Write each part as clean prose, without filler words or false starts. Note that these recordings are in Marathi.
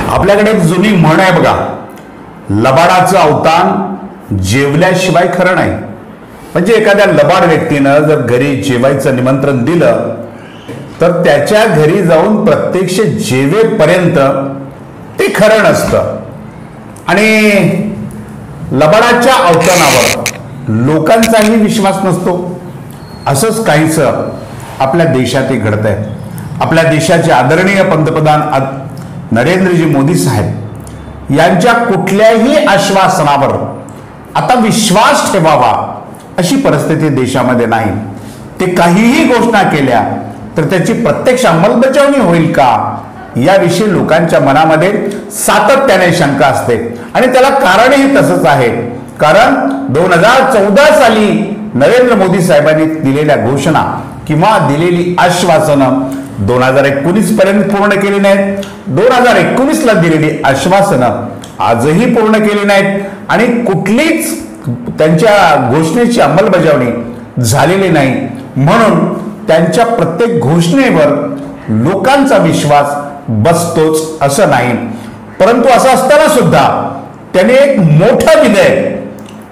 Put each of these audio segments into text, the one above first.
आपल्याकडे एक जुनी म्हण आहे बघा, लबाडाचं अवतान जेवल्याशिवाय खरं नाही. म्हणजे एखाद्या लबाड व्यक्तीनं जर घरी जेवायचं निमंत्रण दिलं तर त्याच्या घरी जाऊन प्रत्यक्ष जेवेपर्यंत ते खरं नसतं. आणि लबाडाच्या अवतानावर लोकांचाही विश्वास नसतो. असंच काहीच आपल्या देशातही घडतंय. आपल्या देशाचे आदरणीय पंतप्रधान नरेंद्रजी मोदी साहेब यांच्या कुठल्याही आश्वासनावर आता विश्वास ठेवावा अशी परिस्थिती देशामध्ये नाही. ते काहीही घोषणा केल्या तर त्याची प्रत्यक्ष अंमलबजावणी होईल का याविषयी लोकांच्या मनामध्ये सातत्याने शंका असते. आणि त्याला कारणही तसंच आहे. कारण 2014 साली नरेंद्र मोदी साहेबांनी दिलेल्या घोषणा किंवा दिलेली आश्वासनं 2019 पर्यंत पूर्ण केली नाहीत. 2019 ला दिलेली आश्वासनं आजही पूर्ण केली नाहीत आणि कुठलीच त्यांच्या घोषणेची अंमलबजावणी झालेली नाही. म्हणून त्यांच्या प्रत्येक घोषणेवर लोकांचा विश्वास बसतोच असं नाही. परंतु असं असताना सुद्धा त्याने एक मोठं विधेयक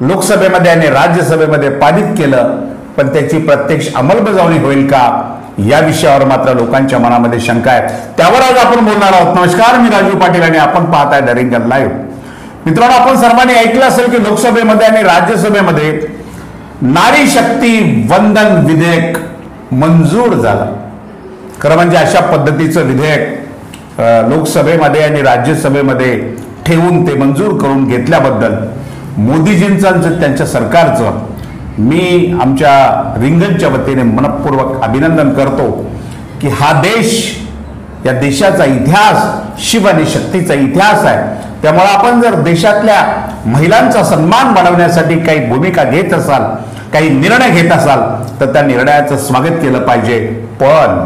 लोकसभेमध्ये आणि राज्यसभेमध्ये पारित केलं, पण त्याची प्रत्यक्ष अंमलबजावणी होईल का या विषयावर मात्र लोकांच्या मनामध्ये शंका आहे. त्यावर आज आपण बोलणार आहोत. नमस्कार, मी राजू पाटील आणि आपण पाहताय द रिंगण लाईव्ह. मित्रांनो, आपण सर्वांनी ऐकलं असेल की लोकसभेमध्ये आणि राज्यसभेमध्ये नारी शक्ती वंदन विधेयक मंजूर झालं. खरं म्हणजे अशा पद्धतीचं विधेयक लोकसभेमध्ये आणि राज्यसभेमध्ये ठेवून ते मंजूर करून घेतल्याबद्दल मोदीजींचं त्यांच्या सरकारचं मी आमच्या रिंगणच्या वतीने मनपूर्वक अभिनंदन करतो की हा देश, या देशाचा इतिहास शिव आणि शक्तीचा इतिहास आहे. त्यामुळे आपण जर देशातल्या महिलांचा सन्मान वाढवण्यासाठी काही भूमिका घेत असाल, काही निर्णय घेत असाल तर त्या निर्णयाचं स्वागत केलं पाहिजे. पण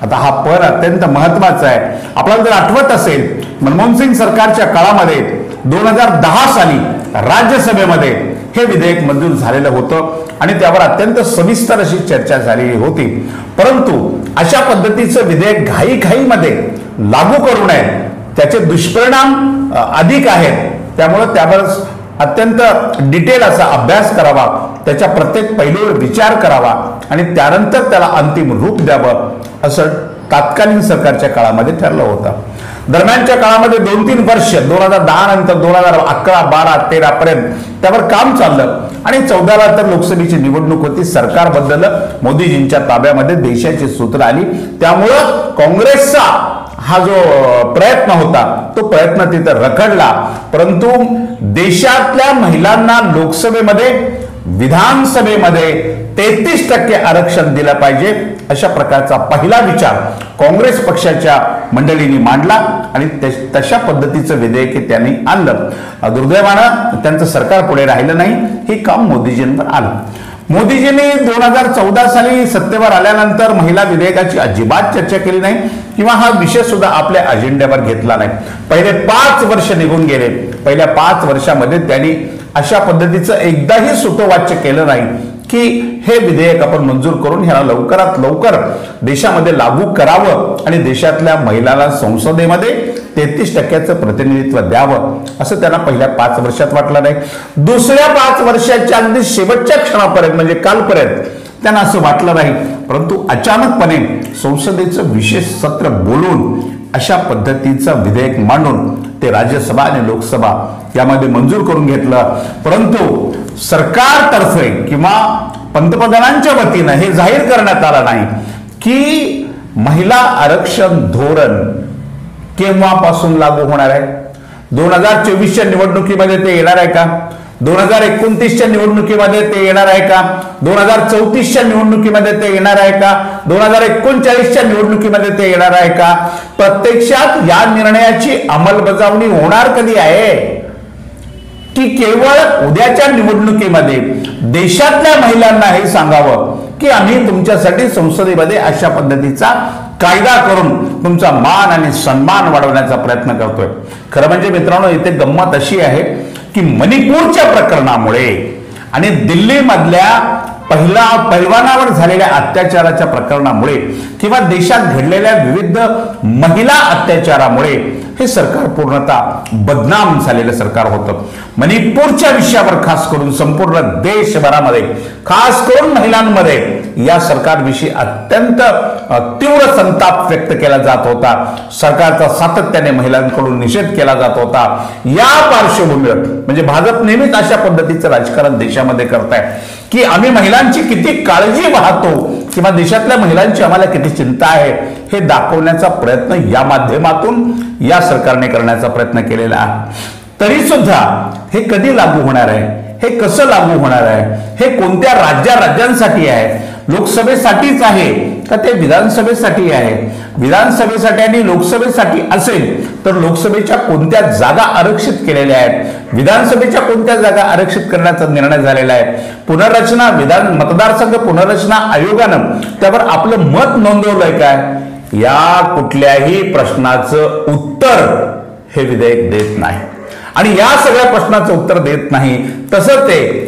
आता हा पण अत्यंत महत्वाचा आहे. आपल्याला जर आठवत असेल मनमोहन सिंग सरकारच्या काळामध्ये 2010 साली राज्यसभेमध्ये हे विधेयक मंजूर झालेलं होतं आणि त्यावर अत्यंत सविस्तर अशी चर्चा झालेली होती. परंतु अशा पद्धतीचं विधेयक घाईघाईमध्ये लागू करू नये, त्याचे दुष्परिणाम अधिक आहेत. त्यामुळे त्यावर अत्यंत डिटेल असा अभ्यास करावा, त्याच्या प्रत्येक पैलूवर विचार करावा आणि त्यानंतर त्याला अंतिम रूप द्यावं असं तत्कालीन सरकारच्या काळामध्ये ठरलं होतं. दरम्यानच्या काळामध्ये 2-3 वर्ष 2010 नंतर 2011, 12, 13 पर्यंत त्यावर काम चाललं आणि 14ला तर लोकसभेची निवडणूक होती. सरकार बदललं, मोदीजींच्या ताब्यामध्ये देशाची सूत्र आली. त्यामुळं काँग्रेसचा हा जो प्रयत्न होता तो प्रयत्न तिथे रखडला. परंतु देशातल्या महिलांना लोकसभेमध्ये, विधानसभेमध्ये 33% आरक्षण दिलं पाहिजे अशा प्रकारचा पहिला विचार काँग्रेस पक्षाच्या मंडळींनी मांडला आणि तशा पद्धतीचं विधेयक त्यांनी आणलं. दुर्दैवानं त्यांचं सरकार पुढे राहिलं नाही. हे काम मोदीजींवर आलं. मोदीजींनी 2014 साली सत्तेवर आल्यानंतर महिला विधेयकाची अजिबात चर्चा केली नाही किंवा हा विषय सुद्धा आपल्या अजेंड्यावर घेतला नाही. पहिले 5 वर्ष निघून गेले. पहिल्या 5 वर्षामध्ये त्यांनी अशा पद्धतीचं एकदाही सुतोवाच्य केलं नाही की हे विधेयक आपण मंजूर करून ह्याला लवकरात लवकर देशामध्ये लागू करावं आणि देशातल्या महिलांना संसदेमध्ये 33% प्रतिनिधित्व द्यावं असं त्यांना पहिल्या 5 वर्षात वाटलं नाही. दुसऱ्या 5 वर्षाच्या अगदी शेवटच्या क्षणापर्यंत म्हणजे कालपर्यंत त्यांना असं वाटलं नाही. परंतु अचानकपणे संसदेचं विशेष सत्र बोलून अशा पद्धतीचं विधेयक मांडून ते राज्यसभा आणि लोकसभा यामध्ये मंजूर करून घेतलं. परंतु सरकारतर्फे किंवा पंतप्रधानांच्या वतीनं हे जाहीर करण्यात आलं नाही की महिला आरक्षण धोरण केव्हापासून लागू होणार आहे. 2024च्या निवडणुकीमध्ये ते येणार आहे का? 2029च्या निवडणुकीमध्ये ते येणार आहे का? 2034च्या निवडणुकीमध्ये ते येणार आहे का? 2039च्या निवडणुकीमध्ये ते येणार आहे का? प्रत्यक्षात या निर्णयाची अंमलबजावणी होणार कधी आहे की केवळ उद्याच्या निवडणुकीमध्ये देशातल्या महिलांना हे सांगावं की आम्ही तुमच्यासाठी संसदेमध्ये अशा पद्धतीचा कायदा करून तुमचा मान आणि सन्मान वाढवण्याचा प्रयत्न करतोय. खरं म्हणजे मित्रांनो, इथे गंमत अशी आहे की मणिपूरच्या प्रकरणामुळे आणि दिल्लीमधल्या पहिलवानावर झालेल्या अत्याचाराच्या प्रकरणामुळे किंवा देशात घडलेल्या विविध महिला अत्याचारामुळे हे सरकार पूर्णतः बदनाम झालेलं सरकार होतं. मणिपूरच्या विषयावर खास करून संपूर्ण देशभरामध्ये खास करून महिलांमध्ये या सरकारविषयी अत्यंत तीव्र संताप व्यक्त केला जात होता. सरकारचा सातत्याने महिलांकडून निषेध केला जात होता. या पार्श्वभूमीवर म्हणजे भाजप नेहमीच अशा पद्धतीचं राजकारण देशामध्ये करताय की आम्ही महिलांची किती काळजी वाहतो किंवा देशातल्या महिलांची आम्हाला किती चिंता आहे हे दाखवण्याचा प्रयत्न या माध्यमातून या सरकारने करण्याचा प्रयत्न केलेला आहे. तरी सुद्धा हे कधी लागू होणार आहे, हे कसं लागू होणार आहे, हे कोणत्या राज्यांसाठी आहे, लोकसभेसाठीच आहे का ते विधानसभेसाठी आहे, विधानसभेसाठी आणि लोकसभेसाठी असेल तर लोकसभेच्या कोणत्या जागा आरक्षित केलेल्या आहेत, विधानसभेच्या कोणत्या जागा आरक्षित करण्याचा निर्णय झालेला आहे, पुनर्रचना मतदारसंघ पुनर्रचना आयोगानं त्यावर आपलं मत नोंदवलंय काय, या कुठल्याही प्रश्नाचं उत्तर हे विधेयक देत नाही. आणि या सगळ्या प्रश्नाचं उत्तर देत नाही. तसं ते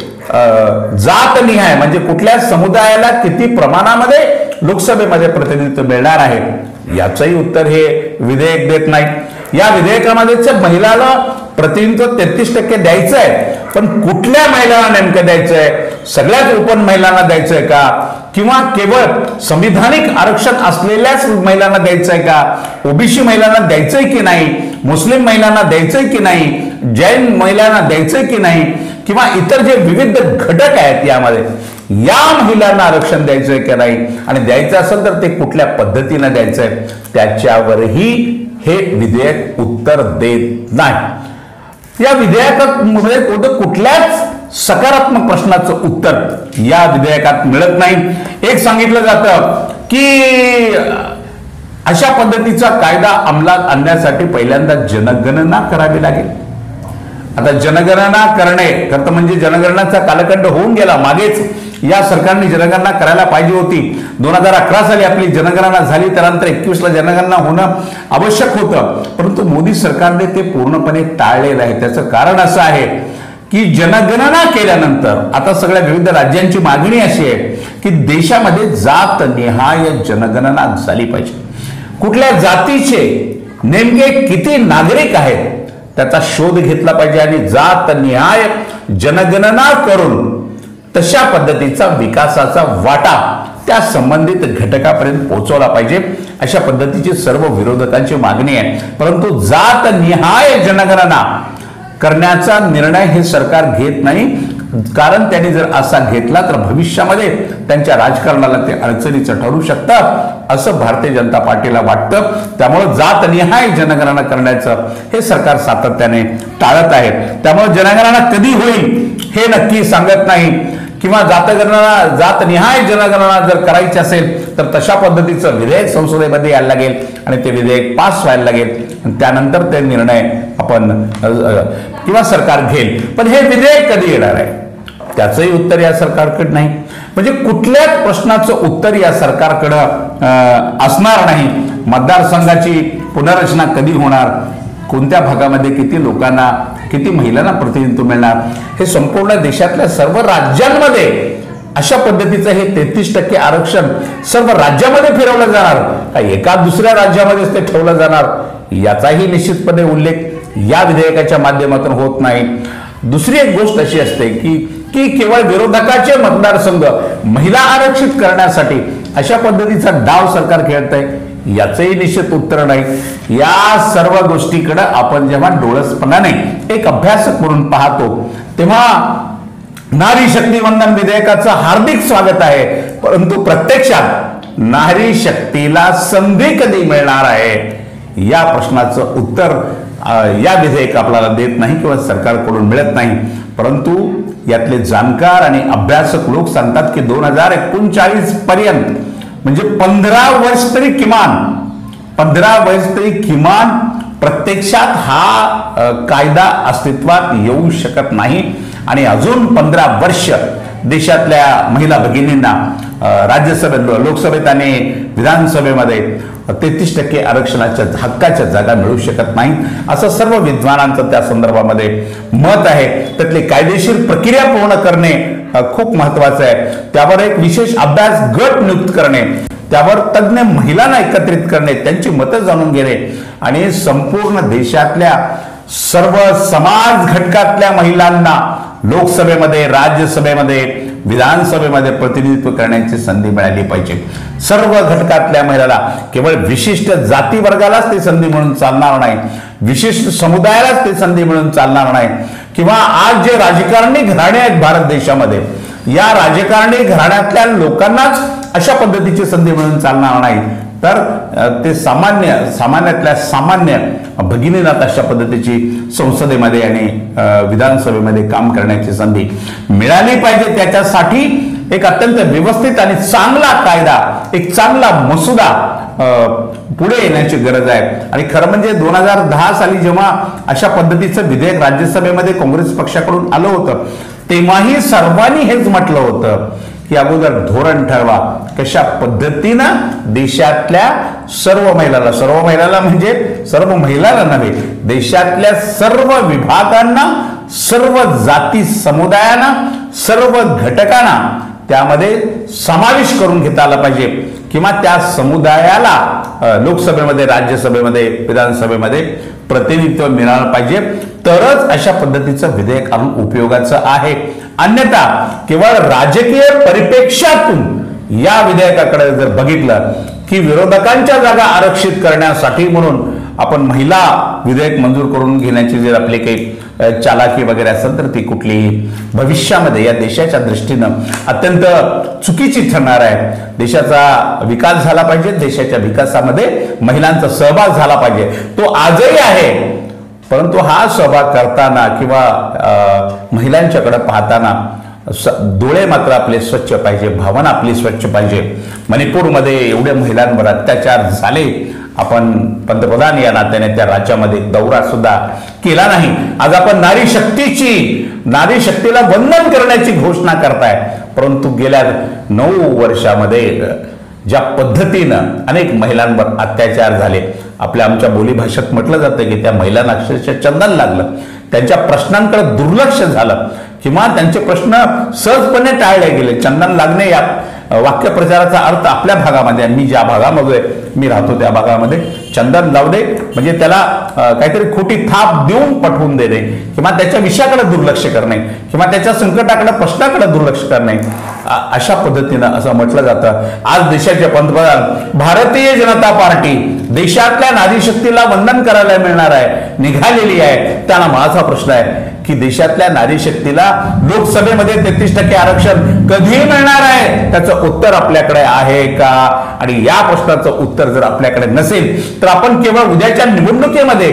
जातनिहाय म्हणजे कुठल्या समुदायाला किती प्रमाणामध्ये लोकसभेमध्ये प्रतिनिधित्व मिळणार आहे याचंही उत्तर हे विधेयक देत नाही. या विधेयकामध्ये महिलाला प्रतिनिधित्व 33% द्यायचं आहे, पण कुठल्या महिलांना नेमकं द्यायचंय, सगळ्याच ओपन महिलांना द्यायचंय का किंवा केवळ संविधानिक आरक्षण असलेल्याच महिलांना द्यायचंय का, ओबीसी महिलांना द्यायचंय की नाही, मुस्लिम महिलांना द्यायचंय की नाही, जैन महिलांना द्यायचंय की नाही किंवा इतर जे विविध घटक आहेत यामध्ये या महिलांना आरक्षण द्यायचंय की नाही आणि द्यायचं असेल तर ते कुठल्या पद्धतीने द्यायचंय त्याच्यावरही हे विधेयक उत्तर देत नाही. या विधेयकामध्ये कुठल्याच सकारात्मक प्रश्नाचं उत्तर या विधेयकात मिळत नाही. एक सांगितलं जातं की अशा पद्धतीचा कायदा अंमलात आणण्यासाठी पहिल्यांदा जनगणना करावी लागेल. आता जनगणना करणे खरं म्हणजे जनगणनाचा कालखंड होऊन गेला. मागेच या सरकारने जनगणना करायला पाहिजे होती. 2011 साली आपली जनगणना झाली, त्यानंतर 21ला जनगणना होणं आवश्यक होतं, परंतु मोदी सरकारने ते पूर्णपणे टाळलेलं आहे. त्याचं कारण असं आहे की जनगणना केल्यानंतर आता सगळ्या विविध राज्यांची मागणी अशी आहे की देशामध्ये जातनिहाय जनगणना झाली पाहिजे. कुठल्या जातीचे नेमके किती नागरिक आहेत त्याचा शोध घेतला पाहिजे आणि जातनिहाय जनगणना करून तशा पद्धतीचा विकासाचा वाटा त्या संबंधित घटकापर्यंत पोहोचवला पाहिजे, अशा पद्धतीची सर्व विरोधकांची मागणी आहे. परंतु जातनिहाय जनगणना करण्याचा निर्णय हे सरकार घेत नाही, कारण त्यांनी जर असा घेतला तर भविष्यामध्ये त्यांच्या राजकारणाला ते अडचणीचं ठरू शकतं असं भारतीय जनता पार्टीला वाटतं. त्यामुळे जातनिहाय जनगणना करण्याचं हे सरकार सातत्याने टाळत आहे. त्यामुळे जनगणना कधी होईल हे नक्की सांगत नाही किंवा जातनिहाय जनगणना जर करायची असेल तर तशा पद्धतीचं विधेयक संसदेमध्ये यायला लागेल आणि ते विधेयक पास व्हायला लागेल. त्यानंतर ते निर्णय आपण किंवा सरकार घेईल. पण हे विधेयक कधी येणार आहे त्याचंही उत्तर या सरकारकडे नाही. म्हणजे कुठल्याच प्रश्नाचं उत्तर या सरकारकडं असणार नाही. मतदारसंघाची पुनर्रचना कधी होणार, कोणत्या भागामध्ये किती लोकांना किती महिलांना प्रतिनिधित्व मिळणार, हे संपूर्ण देशातल्या सर्व राज्यांमध्ये अशा पद्धतीचं हे 33% आरक्षण सर्व राज्यामध्ये फिरवलं जाणार का एका दुसऱ्या राज्यामध्येच ते ठेवलं जाणार याचाही निश्चितपणे उल्लेख या विधेयकाच्या माध्यमातून होत नाही. दुसरी एक गोष्ट अशी असते की केवळ विरोधकाचे मतदारसंघ महिला आरक्षित करण्यासाठी अशा पद्धतीचा डाव सरकार खेळत आहे याचंही निश्चित उत्तर नाही. या सर्व गोष्टीकडे आपण जेव्हा डोळसपणाने एक अभ्यासक म्हणून पाहतो तेव्हा नारी शक्ती वंदन विधेयकाचं हार्दिक स्वागत आहे, परंतु प्रत्यक्षात नारी शक्तीला संधी कधी मिळणार आहे या प्रश्नाचं उत्तर या विधेयक आपल्याला देत नाही किंवा सरकारकडून मिळत नाही. परंतु यातले जाणकार आणि अभ्यासक लोक सांगतात की 2039 पर्यंत म्हणजे 15 वर्ष तरी किमान प्रत्यक्षात हा कायदा अस्तित्वात येऊ शकत नाही आणि अजून 15 वर्ष देशातल्या महिला भगिनींना राज्यसभेत लोकसभेत आणि विधानसभेमध्ये 33% आरक्षणाच्या हक्काच्या जागा मिळू शकत नाही असं सर्व विद्वानांचं त्या संदर्भामध्ये मत आहे. त्यातली कायदेशीर प्रक्रिया पूर्ण करणे खूप महत्वाचं आहे. त्यावर एक विशेष अभ्यास गट नियुक्त करणे, त्यावर तज्ज्ञ महिलांना एकत्रित करणे, त्यांची मतं जाणून घेणे आणि संपूर्ण देशातल्या सर्व समाज घटकातल्या महिलांना लोकसभेमध्ये, राज्यसभेमध्ये, विधानसभेमध्ये प्रतिनिधित्व करण्याची संधी मिळाली पाहिजे. सर्व घटकातल्या महिलांना, केवळ विशिष्ट जाती वर्गालाच ती संधी मिळून चालणार नाही, विशिष्ट समुदायालाच ती संधी मिळून चालणार नाही, किंवा आज जे राजकारणी घराणे आहेत भारत देशामध्ये, या राजकारणी घराण्यातल्या लोकांनाच अशा पद्धतीची संधी मिळून चालणार नाही, तर ते सामान्यातल्या सामान्य भगिनींना अशा पद्धतीची संसदेमध्ये आणि विधानसभेमध्ये काम करण्याची संधी मिळाली पाहिजे. त्याच्यासाठी एक अत्यंत व्यवस्थित आणि चांगला कायदा, एक चांगला मसुदा पुढे येण्याची गरज आहे. आणि खरं म्हणजे 2010 साली जेव्हा अशा पद्धतीचं विधेयक राज्यसभेमध्ये काँग्रेस पक्षाकडून आलं होतं, तेव्हाही सर्वांनी हेच म्हटलं होतं की अगोदर धोरण ठरवा, कशा पद्धतीनं देशातल्या सर्व महिलाला म्हणजे सर्व महिलांना नव्हे, देशातल्या सर्व विभागांना, सर्व जाती समुदायांना, सर्व घटकांना त्यामध्ये समावेश करून घेता आला पाहिजे, किंवा त्या समुदायाला लोकसभेमध्ये, राज्यसभेमध्ये, विधानसभेमध्ये प्रतिनिधित्व मिळालं पाहिजे. तरच अशा पद्धतीचं विधेयक आणून उपयोगाचं आहे. अन्यथा केवळ राजकीय परिप्रेक्ष्यातून या विधेयकाकडे जर बघितलं की विरोधकांच्या जागा आरक्षित करण्यासाठी म्हणून आपण महिला विधेयक मंजूर करून घेण्याची जर आपली काही चालाकी वगैरे असेल, तर ती कुठलीही भविष्यामध्ये या देशाच्या दृष्टीनं अत्यंत चुकीची ठरणार आहे. देशाचा विकास झाला पाहिजे, देशाच्या विकासामध्ये महिलांचा सहभाग झाला पाहिजे. तो आजही आहे, परंतु हा सहभाग करताना किंवा महिलांच्याकडे पाहताना डोळे मात्र आपले स्वच्छ पाहिजे, भावना आपली स्वच्छ पाहिजे. मणिपूरमध्ये एवढ्या महिलांवर अत्याचार झाले, आपण पंतप्रधान या नात्याने त्या राज्यामध्ये दौरा सुद्धा केला नाही. आज आपण नारी शक्तीला वंदन करण्याची घोषणा करताय, परंतु गेल्या 9 वर्षामध्ये ज्या पद्धतीनं अनेक महिलांवर अत्याचार झाले, आमच्या बोलीभाषेत म्हटलं जातं की त्या महिलांना अक्षरशः चंदन लागलं, त्यांच्या प्रश्नांकडे दुर्लक्ष झालं, किंवा त्यांचे प्रश्न सहजपणे टाळले गेले. चंदन लागणे या वाक्यप्रचाराचा अर्थ आपल्या भागामध्ये, मी ज्या भागामध्ये मी राहतो त्या भागामध्ये चंदन लावणे म्हणजे त्याला काहीतरी खोटी थाप देऊन पटवून देणे, किंवा त्याच्या विषयाकडे दुर्लक्ष करणे, किंवा त्याच्या संकटाकडे, प्रश्नाकडे दुर्लक्ष करणे, अशा पद्धतीनं असं म्हटलं जातं. आज देशाचे पंतप्रधान, भारतीय जनता पार्टी देशातल्या नारी शक्तीला वंदन करायला मिळणार आहे, निघालेली आहे. त्यांना माझा प्रश्न आहे की देशातल्या नारी शक्तीला लोकसभेमध्ये 33% आरक्षण कधी मिळणार आहे, त्याचं उत्तर आपल्याकडे आहे का? आणि या प्रश्नाचं उत्तर जर आपल्याकडे नसेल, तर आपण केवळ उद्याच्या निवडणुकीमध्ये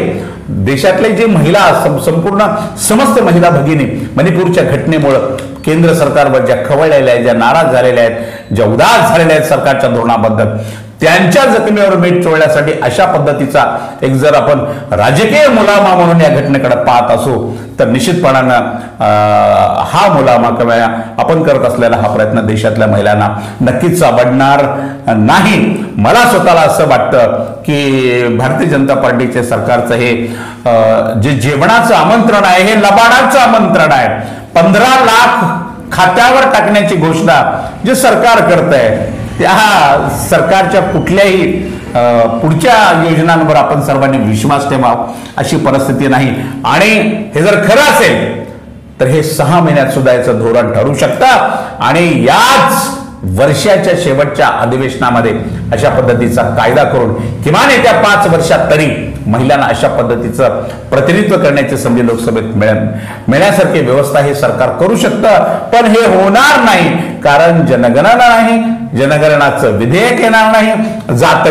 देशातले जे महिला, संपूर्ण समस्त महिला भगिनी मणिपूरच्या घटनेमुळे केंद्र सरकारवर ज्या खवळलेल्या आहेत, ज्या नाराज झालेल्या आहेत, ज्या उदास झालेल्या आहेत सरकारच्या धोरणाबद्दल, त्यांच्या जखमेवर मीठ चोळण्यासाठी अशा पद्धतीचा एक जर आपण राजकीय मुलामा म्हणून या घटनेकडे पाहत असू, तर निश्चितपणानं हा मुलामा आपण करत असलेला हा प्रयत्न देशातल्या महिलांना नक्कीच आवडणार नाही. मला स्वतःला असं वाटतं की भारतीय जनता पार्टीचे सरकारचं हे जे जेवणाचं आमंत्रण आहे, हे लबाडाचं आमंत्रण आहे. 15 लाख खात्यावर टाकण्याची घोषणा जे सरकार करत आहे, त्या सरकारच्या कुठल्याही पुढच्या योजनांवर आपण सर्वांनी विश्वास ठेवावा अशी परिस्थिती नाही. आणि हे जर खरं असेल तर हे 6 महिन्यात सुद्धा याचं धोरण ठरू शकतं, आणि याच वर्षाच्या शेवटच्या अधिवेशनामध्ये अशा पद्धतीचा कायदा करून किमान येत्या 5 वर्षात तरी महिलांना अशा पद्धतीचं प्रतिनिधित्व करण्याची संधी लोकसभेत मिळण्यासारखी व्यवस्था हे सरकार करू शकतं. पण हे होणार नाही, कारण जनगणना नाही, जनगणनाचं विधेयक येणार नाही, जात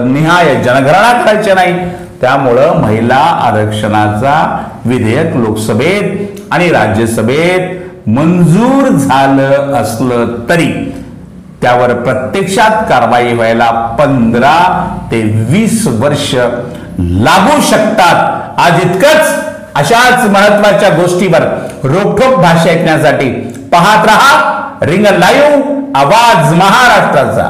निहाय जनगणना करायची नाही. त्यामुळं महिला आरक्षणाचा विधेयक लोकसभेत आणि राज्यसभेत मंजूर झालं असलं तरी त्यावर प्रत्यक्षात कारवाई व्हायला 15 ते 20 वर्ष लागू शकतात. आज इतकंच. अशाच महत्वाच्या गोष्टीवर रोखोक भाषा ऐकण्यासाठी पाहत रहा रिंग लाईव्ह, आवाज महाराष्ट्राचा.